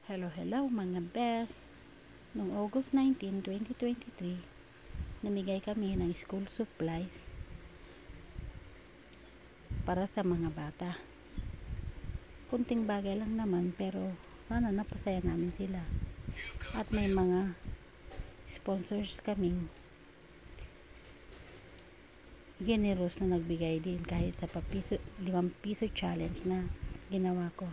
Hello, hello mga best. Noong August 19, 2023, namigay kami ng school supplies para sa mga bata. Kunting bagay lang naman pero sana napasaya namin sila. At may mga sponsors kaming generous na nagbigay din kahit sa 5 piso challenge na ginawa ko.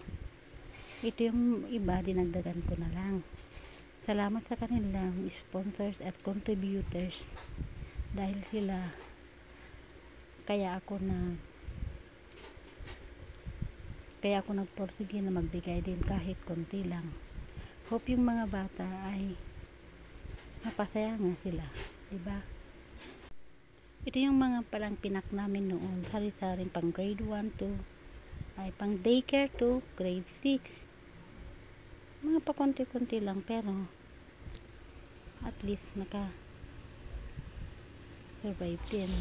Ito yung iba, dinagdagan ko na lang. Salamat sa kanilang sponsors at contributors dahil sila kaya ako nagporsige na magbigay din kahit konti lang. Hope yung mga bata ay napasaya nga sila, diba? Ito yung mga palang pinak namin noon, sari-saring pang grade 1 to ay pang daycare to grade 6. Mga pa konti-konti lang pero at least naka survive din.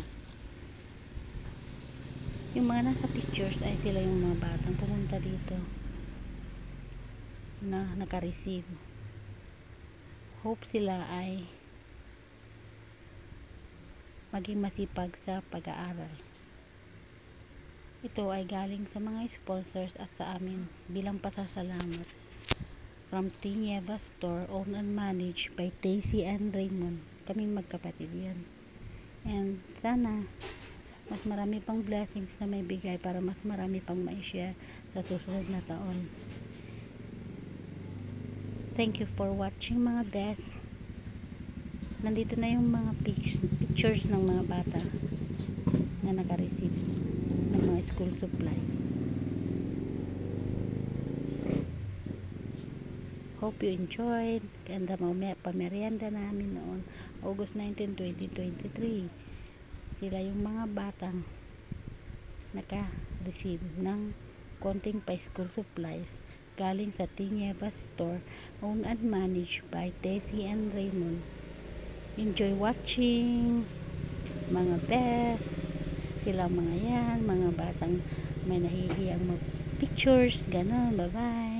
Yung mga nasa pictures ay sila yung mga batang pumunta dito na naka-receive. Hope sila ay maging masipag sa pag-aaral. Ito ay galing sa mga sponsors at sa amin bilang pasasalamat from Tinieva Store, owned and managed by Daisy and Raymond. Kaming magkapatid yan. And sana mas marami pang blessings na may bigay para mas marami pang ma-share sa susunod na taon. Thank you for watching mga best. Nandito na yung mga pictures ng mga bata na naka-receive ng mga school supplies. Hope you enjoyed. Ganda pamerienda namin noon August 19, 2023. Sila yung mga batang naka-receive ng konting pa-school supplies galing sa Tinieva Store, owned and managed by Daisy and Raymond. Enjoy watching mga best. Sila mga yan, mga batang may nahihiyang mag-pictures, gano'n. Bye-bye.